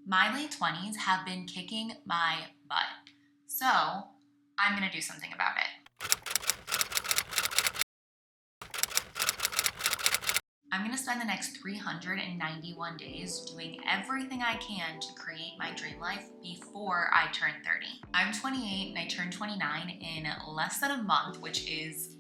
My late 20s have been kicking my butt, so I'm gonna do something about it. I'm gonna spend the next 391 days doing everything I can to create my dream life before I turn 30. I'm 28 and I turn 29 in less than a month, which is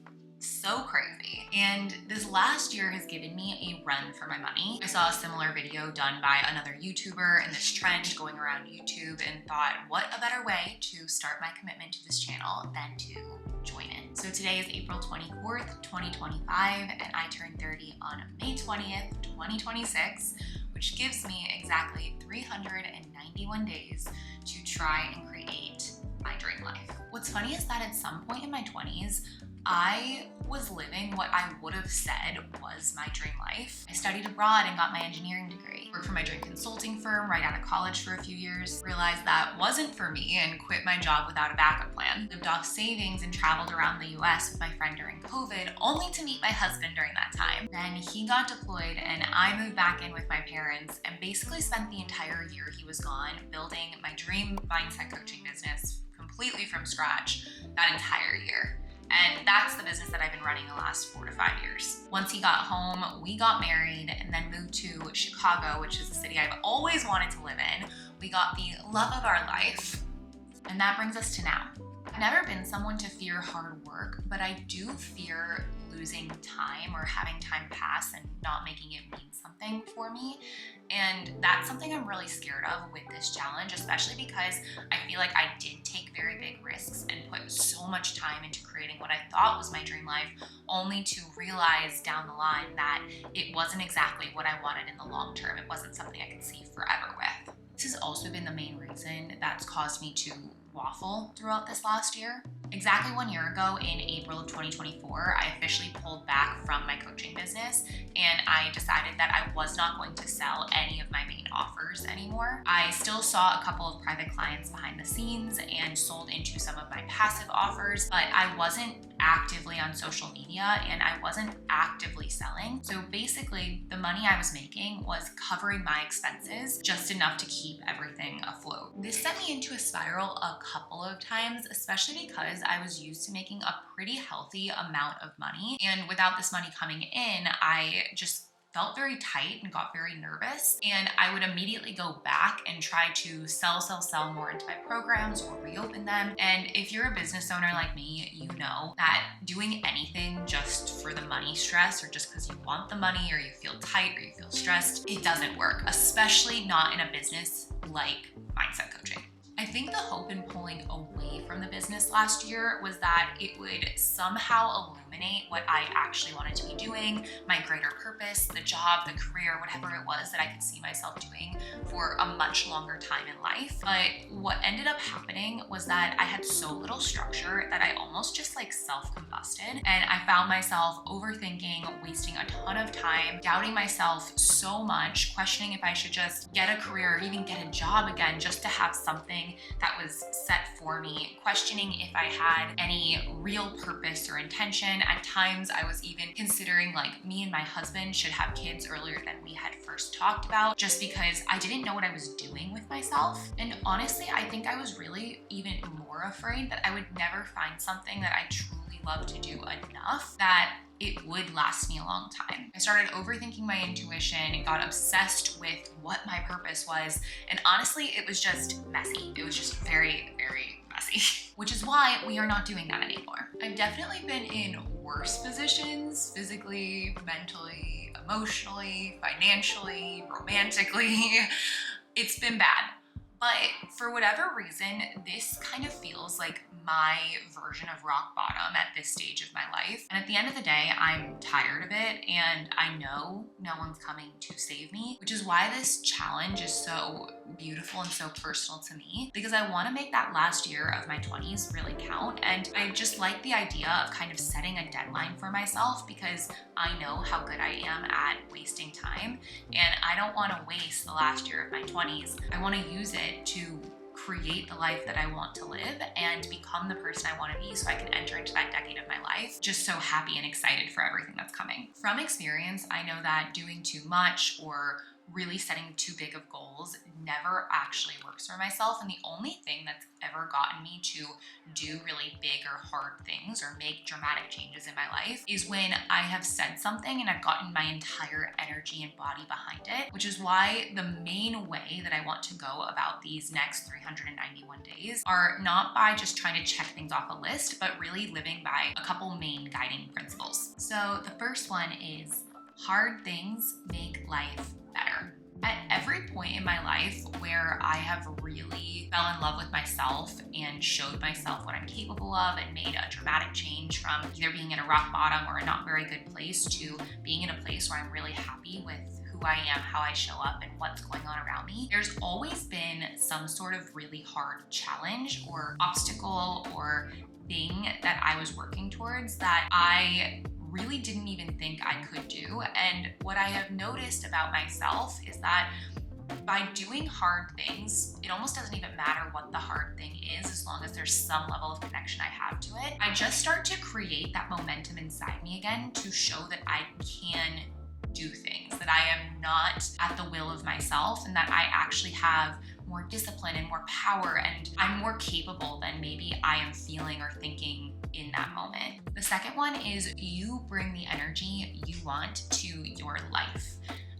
so crazy. And this last year has given me a run for my money. I saw a similar video done by another YouTuber in this trend going around YouTube and thought, what a better way to start my commitment to this channel than to join it. So today is April 24th, 2025, and I turn 30 on May 20th, 2026, which gives me exactly 391 days to try and create my dream life. What's funny is that at some point in my 20s, I was living what I would have said was my dream life. I studied abroad and got my engineering degree. Worked for my dream consulting firm right out of college for a few years. Realized that wasn't for me and quit my job without a backup plan. Lived off savings and traveled around the US with my friend during COVID, only to meet my husband during that time. Then he got deployed and I moved back in with my parents and basically spent the entire year he was gone building my dream mindset coaching business completely from scratch that entire year. And that's the business that I've been running the last 4 to 5 years. Once he got home, we got married and then moved to Chicago, which is a city I've always wanted to live in. We got the love of our life, and that brings us to now. I've never been someone to fear hard work, but I do fear losing time or having time pass and not making it mean something for me. And that's something I'm really scared of with this challenge, especially because I feel like I did take very big risks and put so much time into creating what I thought was my dream life, only to realize down the line that it wasn't exactly what I wanted in the long term. It wasn't something I could see forever with. This has also been the main reason that's caused me to waffle throughout this last year. Exactly 1 year ago in April of 2024, I officially pulled back from my coaching business and I decided that I was not going to sell any of my main offers anymore. I still saw a couple of private clients behind the scenes and sold into some of my passive offers, but I wasn't actively on social media and I wasn't actively selling. So basically the money I was making was covering my expenses, just enough to keep everything afloat. This sent me into a spiral a couple of times, especially because I was used to making a pretty healthy amount of money. And without this money coming in, I just felt very tight and got very nervous. And I would immediately go back and try to sell more into my programs or reopen them. And if you're a business owner like me, you know that doing anything just for the money stress or just because you want the money or you feel tight or you feel stressed, it doesn't work, especially not in a business like mindset coaching. I think the hope in pulling away from the business last year was that it would somehow illuminate what I actually wanted to be doing, my greater purpose, the job, the career, whatever it was that I could see myself doing for a much longer time in life. But what ended up happening was that I had so little structure that I almost just like self-combusted, and I found myself overthinking, wasting a ton of time, doubting myself so much, questioning if I should just get a career or even get a job again just to have something that was set for me, questioning if I had any real purpose or intention. At times I was even considering like me and my husband should have kids earlier than we had first talked about, just because I didn't know what I was doing with myself. And honestly, I think I was really even more afraid that I would never find something that I truly love to do enough that it would last me a long time. I started overthinking my intuition and got obsessed with what my purpose was. And honestly, it was just messy. It was just very, very messy, which is why we are not doing that anymore. I've definitely been in worse positions, physically, mentally, emotionally, financially, romantically. It's been bad. But for whatever reason, this kind of feels like my version of rock bottom at this stage of my life. And at the end of the day, I'm tired of it and I know no one's coming to save me, which is why this challenge is so beautiful and so personal to me, because I want to make that last year of my 20s really count. And I just like the idea of kind of setting a deadline for myself, because I know how good I am at wasting time and I don't want to waste the last year of my 20s. I want to use it to create the life that I want to live and become the person I want to be so I can enter into that decade of my life just so happy and excited for everything that's coming. From experience, I know that doing too much or really setting too big of goals never actually works for myself. And the only thing that's ever gotten me to do really big or hard things or make dramatic changes in my life is when I have said something and I've gotten my entire energy and body behind it, which is why the main way that I want to go about these next 391 days are not by just trying to check things off a list, but really living by a couple main guiding principles. So the first one is hard things make life better. At every point in my life where I have really fell in love with myself and showed myself what I'm capable of and made a dramatic change from either being in a rock bottom or a not very good place to being in a place where I'm really happy with who I am, how I show up, and what's going on around me, there's always been some sort of really hard challenge or obstacle or thing that I was working towards that I really didn't even think I could do. And what I have noticed about myself is that by doing hard things, it almost doesn't even matter what the hard thing is as long as there's some level of connection I have to it. I just start to create that momentum inside me again to show that I can do things, that I am not at the will of myself, and that I actually have more discipline and more power, and I'm more capable than maybe I am feeling or thinking in that moment. The second one is you bring the energy you want to your life.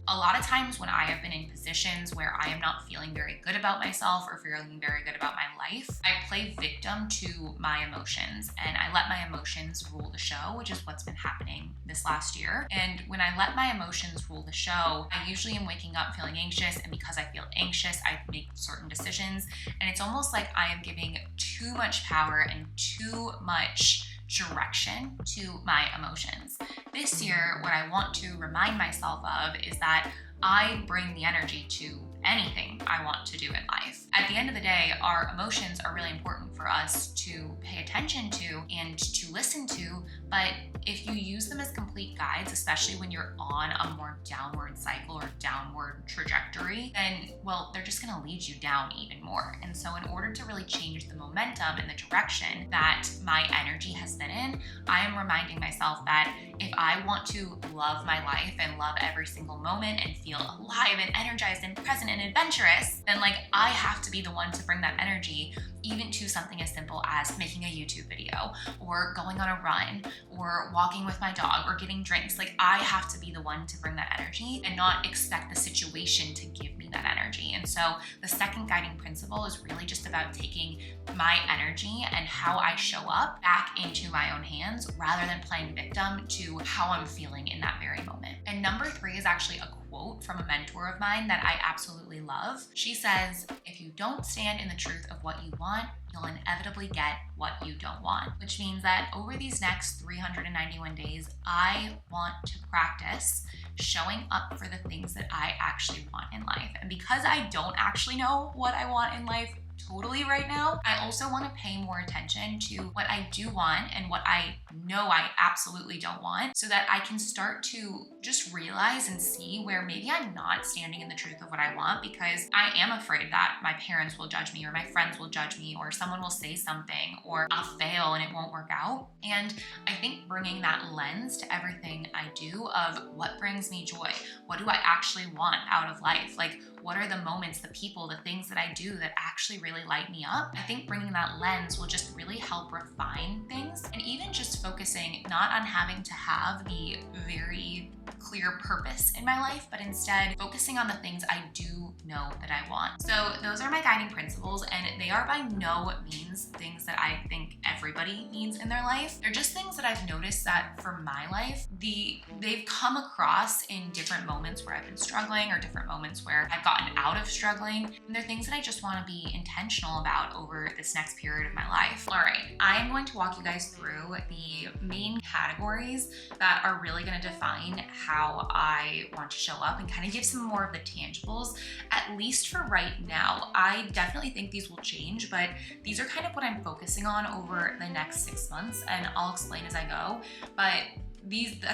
A lot of times when I have been in positions where I am not feeling very good about myself or feeling very good about my life, I play victim to my emotions and I let my emotions rule the show, which is what's been happening this last year. And when I let my emotions rule the show, I usually am waking up feeling anxious, and because I feel anxious, I make certain decisions, and it's almost like I am giving too much power and too much direction to my emotions. This year, what I want to remind myself of is that I bring the energy to anything I want to do in life. At the end of the day, our emotions are really important for us to pay attention to and to listen to, but if you use them as complete guides, especially when you're on a more downward cycle or downward trajectory, then, well, they're just gonna lead you down even more. And so in order to really change the momentum and the direction that my energy has been in, I am reminding myself that if I want to love my life and love every single moment and feel alive and energized and present and adventurous, then I have to be the one to bring that energy, even to something as simple as making a YouTube video or going on a run or walking with my dog or getting drinks. I have to be the one to bring that energy and not expect the situation to give me that energy. And so the second guiding principle is really just about taking my energy and how I show up back into my own hands rather than playing victim to how I'm feeling in that very moment. And number 3 is actually a quote from a mentor of mine that I absolutely love. She says, if you don't stand in the truth of what you want, you'll inevitably get what you don't want. Which means that over these next 391 days, I want to practice showing up for the things that I actually want in life. And because I don't actually know what I want in life totally right now, I also want to pay more attention to what I do want and what I know I absolutely don't want, so that I can start to just realize and see where maybe I'm not standing in the truth of what I want because I am afraid that my parents will judge me or my friends will judge me or someone will say something or I'll fail and it won't work out. And I think bringing that lens to everything I do of what brings me joy, what do I actually want out of life, what are the moments, the people, the things that I do that actually really light me up? I think bringing that lens will just really help refine things, and even just focusing not on having to have the very clear purpose in my life, but instead focusing on the things I do know that I want. So those are my guiding principles, and they are by no means things that I think everybody needs in their life. They're just things that I've noticed that for my life, they've come across in different moments where I've been struggling or different moments where I've gotten out of struggling. And they're things that I just want to be intentional about over this next period of my life. All right, I am going to walk you guys through the main categories that are really going to define how I want to show up and kind of give some more of the tangibles, at least for right now. I definitely think these will change, but these are kind of what I'm focusing on over the next 6 months, and I'll explain as I go. But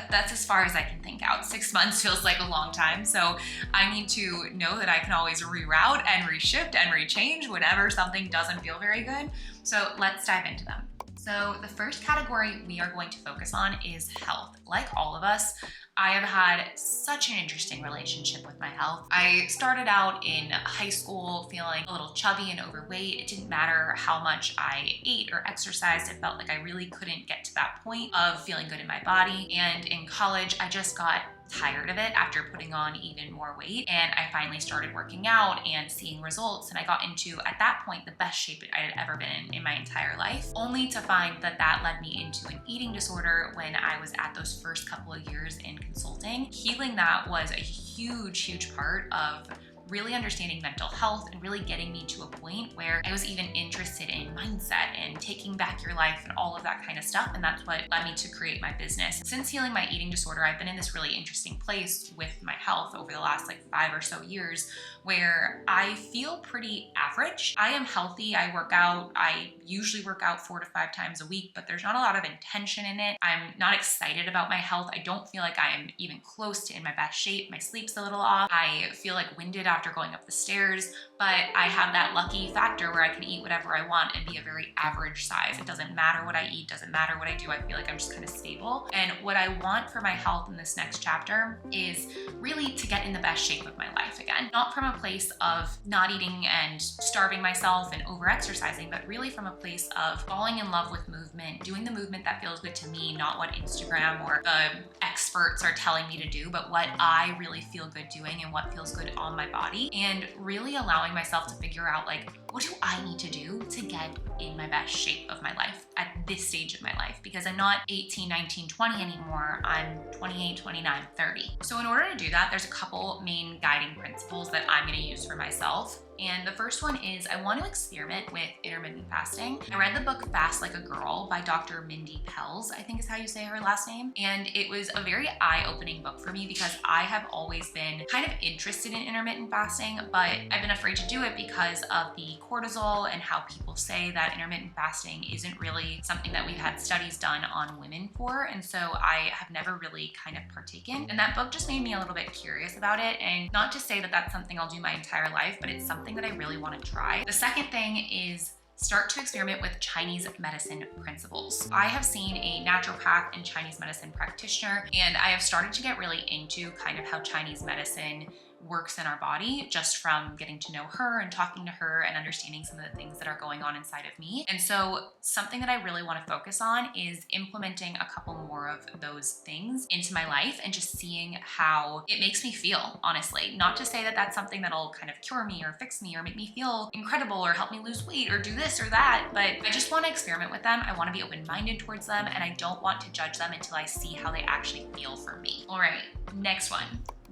that's as far as I can think out. 6 months feels like a long time, so I need to know that I can always reroute and reshift and rechange whenever something doesn't feel very good. So let's dive into them. So the first category we are going to focus on is health. Like all of us, I have had such an interesting relationship with my health. I started out in high school feeling a little chubby and overweight. It didn't matter how much I ate or exercised. It felt like I really couldn't get to that point of feeling good in my body. And in college, I just got tired of it after putting on even more weight. And I finally started working out and seeing results. And I got into, at that point, the best shape I had ever been in my entire life, only to find that that led me into an eating disorder when I was at those first couple of years in consulting. Healing that was a huge part of really understanding mental health and really getting me to a point where I was even interested in mindset and taking back your life and all of that kind of stuff. And that's what led me to create my business. Since healing my eating disorder, I've been in this really interesting place with my health over the last like 5 or so years where I feel pretty average. I am healthy. I work out. I usually work out 4 to 5 times a week, but there's not a lot of intention in it. I'm not excited about my health. I don't feel like I am even close to in my best shape. My sleep's a little off. I feel like winded after going up the stairs, but I have that lucky factor where I can eat whatever I want and be a very average size. It doesn't matter what I eat, doesn't matter what I do. I feel like I'm just kind of stable. And what I want for my health in this next chapter is really to get in the best shape of my life again. Not from a place of not eating and starving myself and over-exercising, but really from a place of falling in love with movement, doing the movement that feels good to me, not what Instagram or the experts are telling me to do, but what I really feel good doing and what feels good on my body. And really allowing myself to figure out, like, what do I need to do to get in my best shape of my life at this stage of my life? Because I'm not 18, 19, 20 anymore. I'm 28, 29, 30. So in order to do that, there's a couple main guiding principles that I'm going to use for myself. And the first one is I want to experiment with intermittent fasting. I read the book Fast Like a Girl by Dr. Mindy Pelz, I think is how you say her last name. And it was a very eye-opening book for me because I have always been kind of interested in intermittent fasting, but I've been afraid to do it because of the cortisol and how people say that intermittent fasting isn't really something that we've had studies done on women for. And so I have never really kind of partaken. And that book just made me a little bit curious about it. And not to say that that's something I'll do my entire life, but it's something that I really want to try. The second thing is start to experiment with Chinese medicine principles. I have seen a naturopath and Chinese medicine practitioner, and I have started to get really into kind of how Chinese medicine works in our body just from getting to know her and talking to her and understanding some of the things that are going on inside of me. And so something that I really want to focus on is implementing a couple more of those things into my life and just seeing how it makes me feel, honestly. Not to say that that's something that'll kind of cure me or fix me or make me feel incredible or help me lose weight or do this or that, but I just want to experiment with them. I want to be open-minded towards them, and I don't want to judge them until I see how they actually feel for me. All right, next one.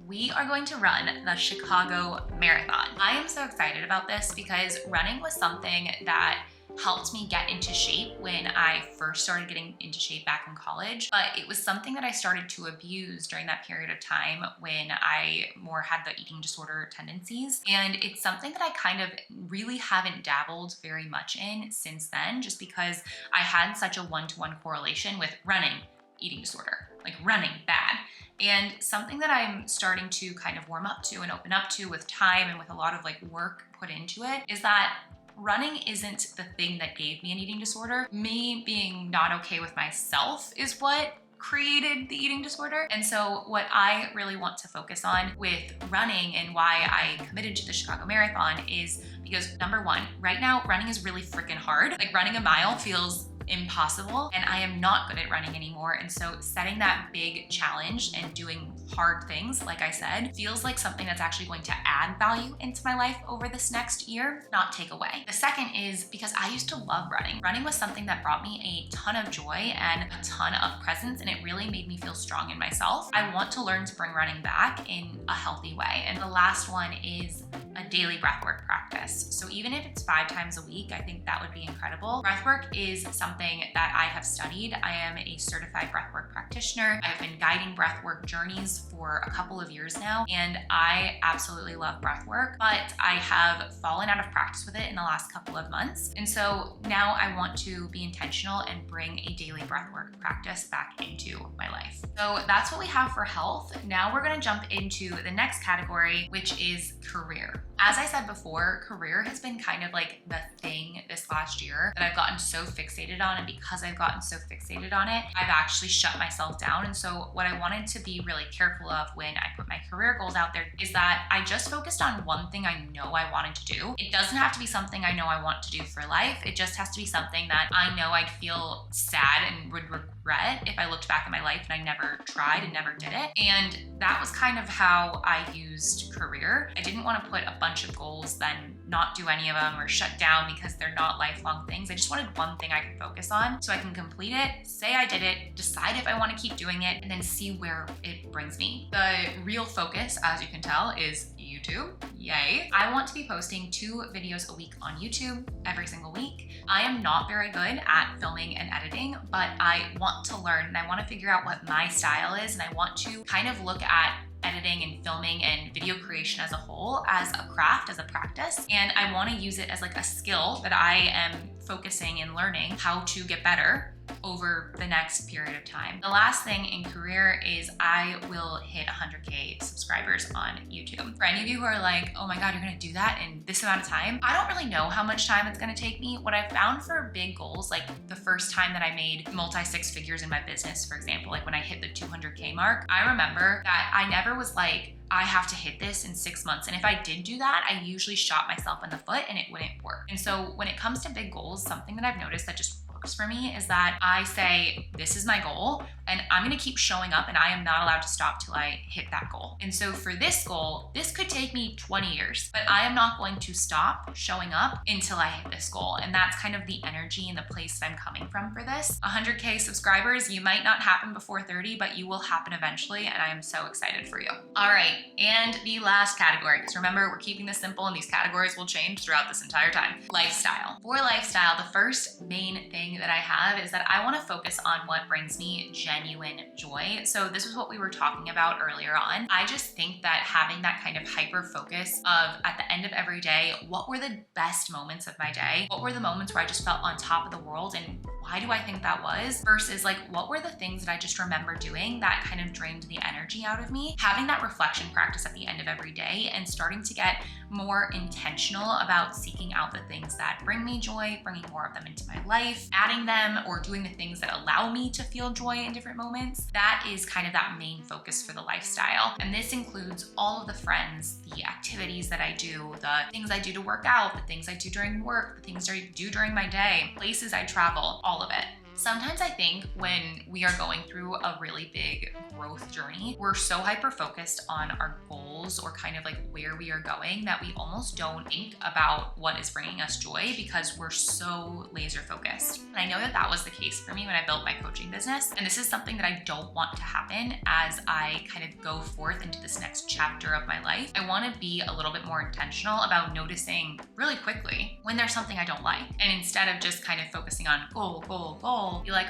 We are going to run the Chicago Marathon. I am so excited about this because running was something that helped me get into shape when I first started getting into shape back in college, but it was something that I started to abuse during that period of time when I more had the eating disorder tendencies. And it's something that I kind of really haven't dabbled very much in since then, just because I had such a one-to-one correlation with running, eating disorder, like running bad. And something that I'm starting to kind of warm up to and open up to with time and with a lot of like work put into it is that running isn't the thing that gave me an eating disorder. Me being not okay with myself is what created the eating disorder. And so what I really want to focus on with running and why I committed to the Chicago Marathon is because number one, right now running is really freaking hard. Like running a mile feels impossible, and I am not good at running anymore. And so setting that big challenge and doing hard things, like I said, feels like something that's actually going to add value into my life over this next year, not take away. The second is because I used to love running. Running was something that brought me a ton of joy and a ton of presence, and it really made me feel strong in myself. I want to learn to bring running back in a healthy way. And the last one is a daily breathwork practice. So even if it's 5 times a week, I think that would be incredible. Breathwork is something that I have studied. I am a certified breathwork practitioner. I've been guiding breathwork journeys this for a couple of years now, and I absolutely love breath work, but I have fallen out of practice with it in the last couple of months. And so now I want to be intentional and bring a daily breath work practice back into my life. So that's what we have for health. Now we're gonna jump into the next category, which is career. As I said before, career has been kind of like the thing this last year that I've gotten so fixated on. And because I've gotten so fixated on it, I've actually shut myself down. And so what I wanted to be really careful of when I put my career goals out there is that I just focused on one thing I know I wanted to do. It doesn't have to be something I know I want to do for life. It just has to be something that I know I'd feel sad and would regret if I looked back at my life and I never tried and never did it. And that was kind of how I used career. I didn't want to put a bunch of goals, then not do any of them or shut down because they're not lifelong things. I just wanted one thing I can focus on so I can complete it, say I did it, decide if I want to keep doing it, and then see where it brings me. The real focus, as you can tell, is YouTube. Yay. I want to be posting 2 videos a week on YouTube every single week. I am not very good at filming and editing, but I want to learn and I want to figure out what my style is, and I want to kind of look at editing and filming and video creation as a whole as a craft, as a practice. And I want to use it as like a skill that I am focusing and learning how to get better over the next period of time. The last thing in career is I will hit 100K subscribers on YouTube. For any of you who are like, oh my God, you're gonna do that in this amount of time? I don't really know how much time it's gonna take me. What I found for big goals, like the first time that I made multi-6 figures in my business, for example, like when I hit the 200K mark, I remember that I never was like, I have to hit this in 6 months. And if I did do that, I usually shot myself in the foot and it wouldn't work. And so when it comes to big goals, something that I've noticed that just works for me is that I say, this is my goal and I'm gonna keep showing up and I am not allowed to stop till I hit that goal. And so for this goal, this could take me 20 years, but I am not going to stop showing up until I hit this goal. And that's kind of the energy and the place that I'm coming from for this. 100K subscribers, you might not happen before 30, but you will happen eventually. And I am so excited for you. All right, and the last category, because remember, we're keeping this simple and these categories will change throughout this entire time. Lifestyle. For lifestyle, the first main thing that I have is that I want to focus on what brings me genuine joy. So this is what we were talking about earlier on. I just think that having that kind of hyper focus of at the end of every day, what were the best moments of my day? What were the moments where I just felt on top of the world and why do I think that was? Versus like, what were the things that I just remember doing that kind of drained the energy out of me? Having that reflection practice at the end of every day and starting to get more intentional about seeking out the things that bring me joy, bringing more of them into my life, adding them or doing the things that allow me to feel joy in different moments. That is kind of that main focus for the lifestyle. And this includes all of the friends, the activities that I do, the things I do to work out, the things I do during work, the things I do during my day, places I travel, all of it. Sometimes I think when we are going through a really big growth journey, we're so hyper focused on our goals or kind of like where we are going that we almost don't think about what is bringing us joy because we're so laser focused. And I know that that was the case for me when I built my coaching business. And this is something that I don't want to happen as I kind of go forth into this next chapter of my life. I want to be a little bit more intentional about noticing really quickly when there's something I don't like. And instead of just kind of focusing on goal, goal, goal, be like,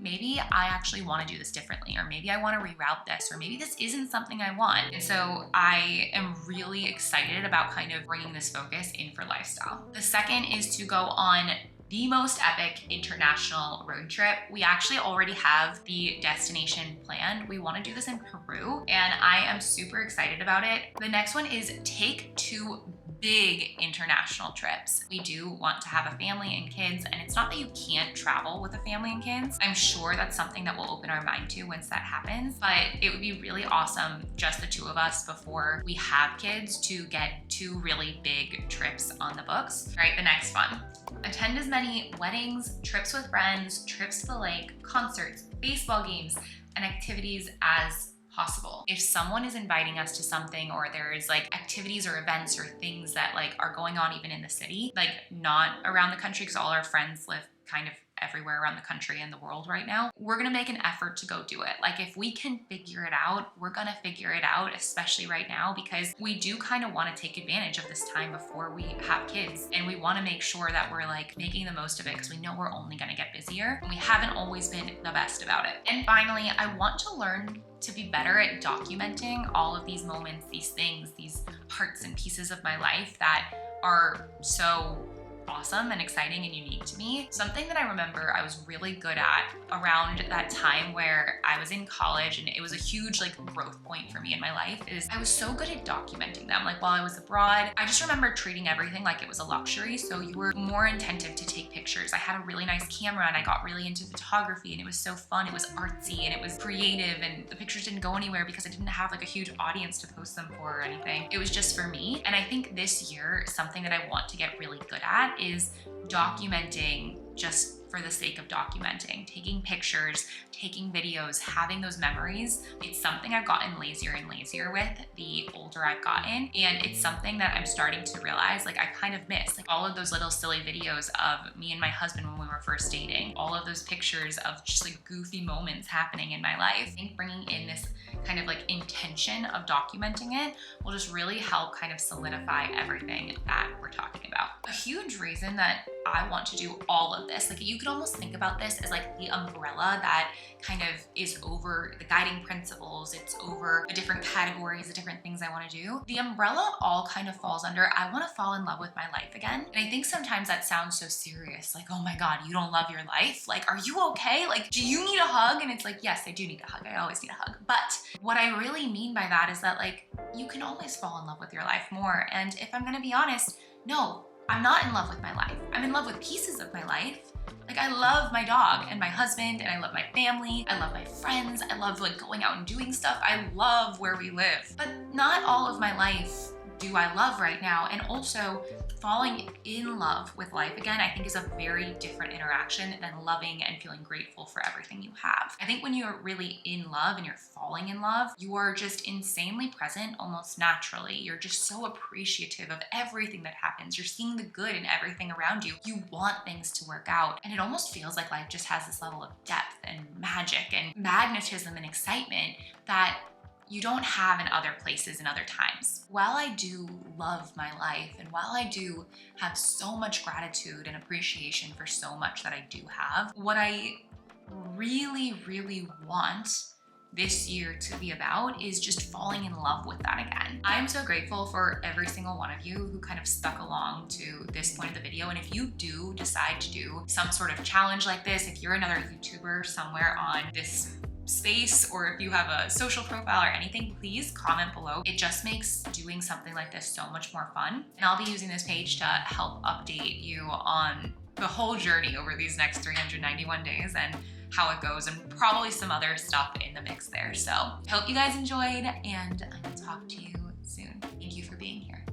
maybe I actually want to do this differently, or maybe I want to reroute this, or maybe this isn't something I want. And so I am really excited about kind of bringing this focus in for lifestyle. The second is to go on the most epic international road trip. We actually already have the destination planned. We want to do this in Peru and I am super excited about it. The next one is take 2 big international trips. We do want to have a family and kids, and it's not that you can't travel with a family and kids. I'm sure that's something that we'll open our mind to once that happens, but it would be really awesome, just the 2 of us before we have kids, to get 2 really big trips on the books. All right, the next one. Attend as many weddings, trips with friends, trips to the lake, concerts, baseball games, and activities as possible. If someone is inviting us to something, or there is like activities or events or things that like are going on even in the city, like not around the country, because all our friends live kind of everywhere around the country and the world right now, we're gonna make an effort to go do it. Like if we can figure it out, we're gonna figure it out, especially right now, because we do kind of want to take advantage of this time before we have kids. And we want to make sure that we're like making the most of it because we know we're only gonna get busier. And we haven't always been the best about it. And finally, I want to learn to be better at documenting all of these moments, these things, these parts and pieces of my life that are so awesome and exciting and unique to me. Something that I remember I was really good at around that time where I was in college, and it was a huge like growth point for me in my life, is I was so good at documenting them. Like while I was abroad, I just remember treating everything like it was a luxury. So you were more attentive to take pictures. I had a really nice camera and I got really into photography, and it was so fun. It was artsy and it was creative, and the pictures didn't go anywhere because I didn't have like a huge audience to post them for or anything. It was just for me. And I think this year, something that I want to get really good at is documenting just for the sake of documenting, taking pictures, taking videos, having those memories. It's something I've gotten lazier and lazier with the older I've gotten. And it's something that I'm starting to realize like I kind of miss. Like all of those little silly videos of me and my husband when we were first dating, all of those pictures of just like goofy moments happening in my life. I think bringing in this kind of like intention of documenting it will just really help kind of solidify everything that we're talking about. A huge reason that I want to do all of this, like you could almost think about this as like the umbrella that kind of is over the guiding principles, it's over the different categories, the different things I want to do. The umbrella all kind of falls under, I want to fall in love with my life again. And I think sometimes that sounds so serious, like, oh my God, you don't love your life? Like, are you okay? Like, do you need a hug? And it's like, yes, I do need a hug. I always need a hug. But what I really mean by that is that like, you can always fall in love with your life more. And if I'm going to be honest, no, I'm not in love with my life. I'm in love with pieces of my life. Like I love my dog and my husband, and I love my family. I love my friends. I love like going out and doing stuff. I love where we live, but not all of my life do I love right now. And also falling in love with life again, I think is a very different interaction than loving and feeling grateful for everything you have. I think when you're really in love and you're falling in love, you are just insanely present almost naturally. You're just so appreciative of everything that happens. You're seeing the good in everything around you. You want things to work out. And it almost feels like life just has this level of depth and magic and magnetism and excitement that you don't have in other places and other times. While I do love my life, and while I do have so much gratitude and appreciation for so much that I do have, what I really, really want this year to be about is just falling in love with that again. I'm so grateful for every single one of you who kind of stuck along to this point of the video. And if you do decide to do some sort of challenge like this, if you're another YouTuber somewhere on this space, or if you have a social profile or anything, please comment below. It just makes doing something like this so much more fun. And I'll be using this page to help update you on the whole journey over these next 391 days and how it goes, and probably some other stuff in the mix there. So I hope you guys enjoyed, and I will talk to you soon. Thank you for being here.